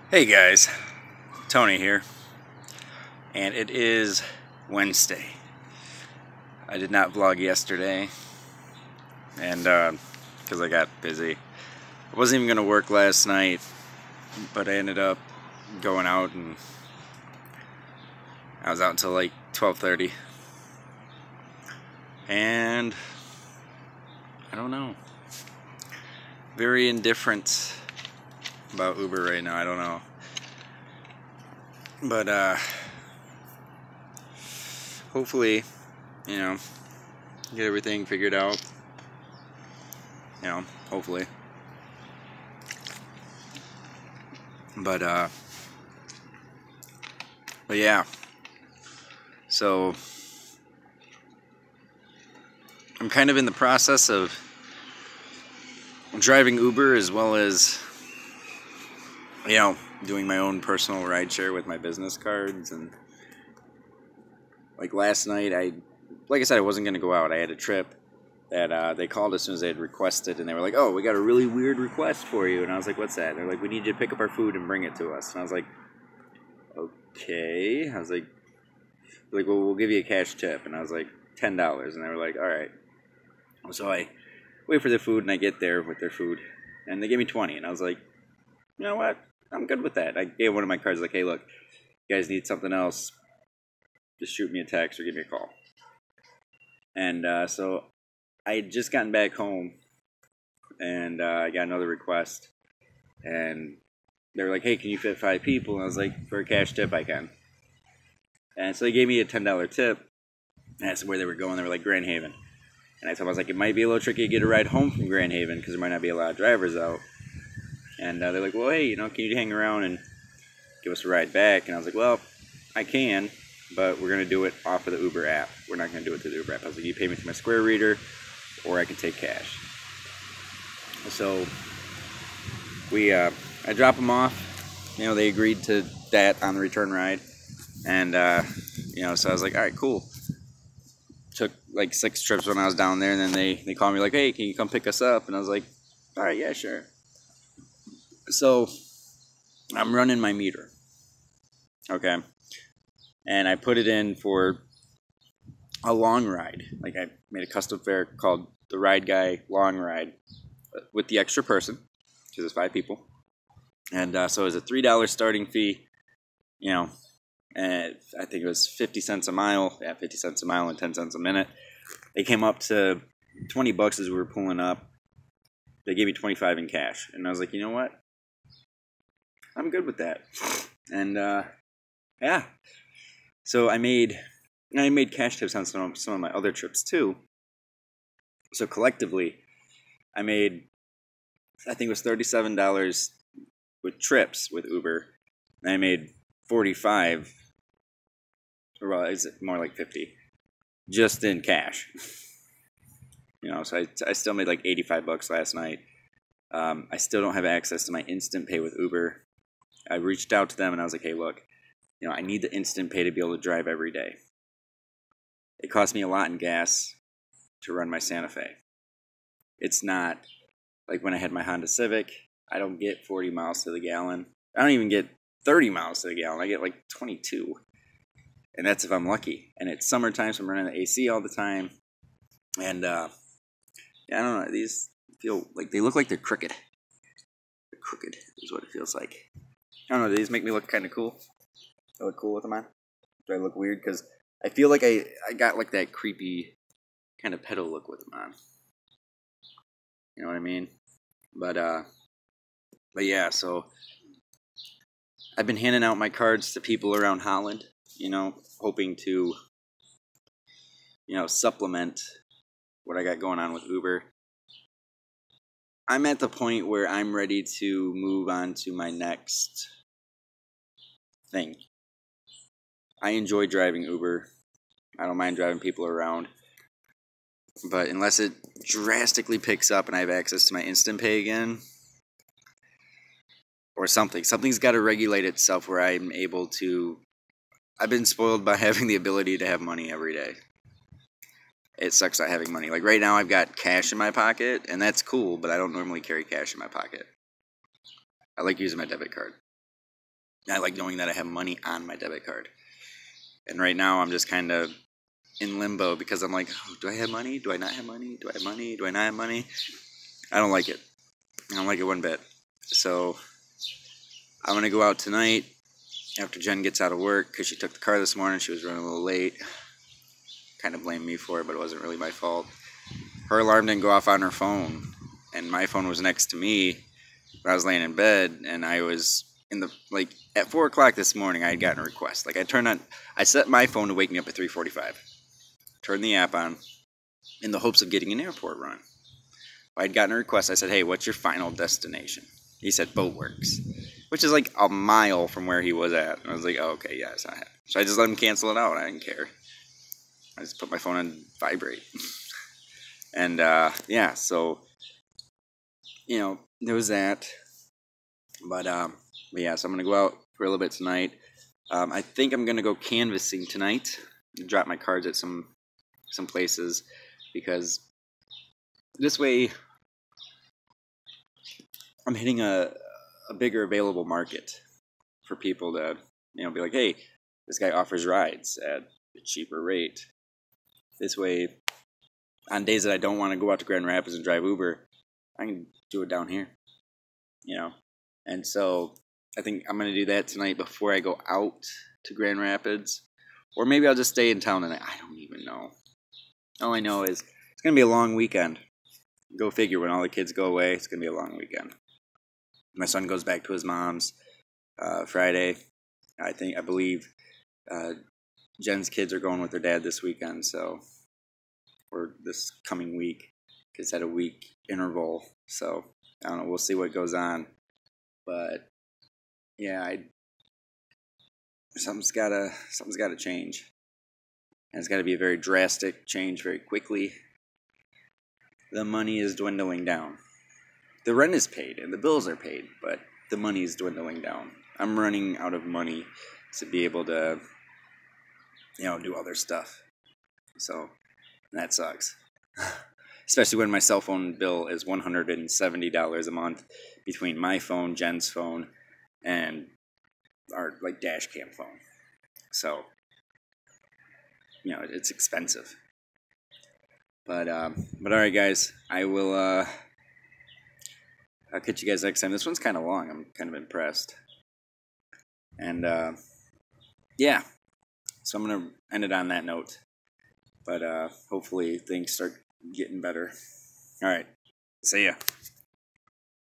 Hey guys, Tony here, and it is Wednesday. I did not vlog yesterday, and because I got busy. I wasn't even going to work last night, but I ended up going out, and I was out until like 12:30, and I don't know, very indifferent about Uber right now. I don't know, but hopefully, get everything figured out. Hopefully. But yeah. So I'm kind of in the process of driving Uber as well as doing my own personal rideshare with my business cards. And like last night, like I said, I wasn't going to go out. I had a trip that they called as soon as they had requested, and they were like, "Oh, we got a really weird request for you." And I was like, "What's that?" And they're like, "We need you to pick up our food and bring it to us." And I was like, "Okay." I was like, "Well, we'll give you a cash tip." And I was like, $10. And they were like, "All right." So I wait for their food, and I get there with their food, and they gave me 20. And I was like, "You know what? I'm good with that." I gave one of my cards, like, "Hey, look, you guys need something else, just shoot me a text or give me a call." And so I had just gotten back home, and I got another request, and they were like, "Hey, can you fit 5 people?" And I was like, "For a cash tip, I can." And so they gave me a $10 tip. And I asked where they were going. They were like, Grand Haven. And I told them, I was like, it might be a little tricky to get a ride home from Grand Haven because there might not be a lot of drivers out. And they're like, "Well, hey, can you hang around and give us a ride back?" And I was like, "Well, I can, but we're going to do it off of the Uber app. We're not going to do it through the Uber app." I was like, "You pay me through my Square reader, or I can take cash." So I drop them off. They agreed to that on the return ride. And, so I was like, all right, cool. Took like 6 trips when I was down there, and then they called me like, "Hey, can you come pick us up?" And I was like, all right, yeah, sure. So I'm running my meter. Okay. And I put it in for a long ride. Like I made a custom fare called the Ride Guy Long Ride with the extra person, because there's 5 people. And so it was a $3 starting fee, and I think it was 50 cents a mile. Yeah, 50 cents a mile and 10 cents a minute. They came up to $20 as we were pulling up. They gave me 25 in cash. And I was like, you know what? I'm good with that. And yeah. So I made cash tips on some of my other trips too. So collectively, I made, I think it was $37 with trips with Uber. And I made 45, or well, it's more like 50, just in cash. So I still made like $85 last night. I still don't have access to my instant pay with Uber. I reached out to them and I was like, "Hey, look, I need the instant pay to be able to drive every day. It cost me a lot in gas to run my Santa Fe. It's not like when I had my Honda Civic. I don't get 40 miles to the gallon. I don't even get 30 miles to the gallon. I get like 22. And that's if I'm lucky. And it's summertime, so I'm running the AC all the time. And I don't know. These feel like they look like they're crooked. They're crooked is what it feels like. I don't know. These make me look kind of cool. I look cool with them on. Do I look weird? Because I feel like I got like that creepy kind of pedo look with them on. You know what I mean? But yeah. So I've been handing out my cards to people around Holland. Hoping to supplement what I got going on with Uber. I'm at the point where I'm ready to move on to my next thing. I enjoy driving Uber. I don't mind driving people around. But unless it drastically picks up and I have access to my instant pay again, or something's got to regulate itself where I'm able to. I've been spoiled by having the ability to have money every day. It sucks not having money. Like right now I've got cash in my pocket, and that's cool, but I don't normally carry cash in my pocket. I like using my debit card. I like knowing that I have money on my debit card. And right now I'm just kind of in limbo because I'm like, oh, do I have money? Do I not have money? Do I have money? Do I not have money? I don't like it. I don't like it one bit. So I'm going to go out tonight after Jen gets out of work because she took the car this morning. She was running a little late. Kind of blamed me for it, but it wasn't really my fault. Her alarm didn't go off on her phone, and my phone was next to me when I was laying in bed, and I was at 4 o'clock this morning. I had gotten a request. I set my phone to wake me up at 3:45. Turned the app on in the hopes of getting an airport run. I had gotten a request. I said, hey, what's your final destination? He said, Boatworks, which is like a mile from where he was at. And I was like, oh, okay, yeah, it's not happening. So I just let him cancel it out. I didn't care. I just put my phone on vibrate. And, yeah, so, there was that. But yeah, so I'm going to go out for a little bit tonight. I think I'm going to go canvassing tonight. Drop my cards at some places because this way I'm hitting a bigger available market for people to, be like, hey, this guy offers rides at a cheaper rate. This way, on days that I don't want to go out to Grand Rapids and drive Uber, I can do it down here, And so I think I'm going to do that tonight before I go out to Grand Rapids. Or maybe I'll just stay in town tonight. I don't even know. All I know is it's going to be a long weekend. Go figure, when all the kids go away, it's going to be a long weekend. My son goes back to his mom's Friday. I believe Jen's kids are going with their dad this weekend, or this coming week. It's at a week interval, so I don't know. We'll see what goes on, but yeah, something's gotta change, and it's got to be a very drastic change very quickly. The money is dwindling down. The rent is paid and the bills are paid, but the money is dwindling down. I'm running out of money to be able to, do other stuff. So that sucks. Especially when my cell phone bill is $170 a month between my phone, Jen's phone, and our dash cam phone. So, it's expensive. But all right, guys, I'll catch you guys next time. This one's kind of long. I'm kind of impressed. And, yeah. So I'm going to end it on that note. But hopefully things start getting better. All right. See ya.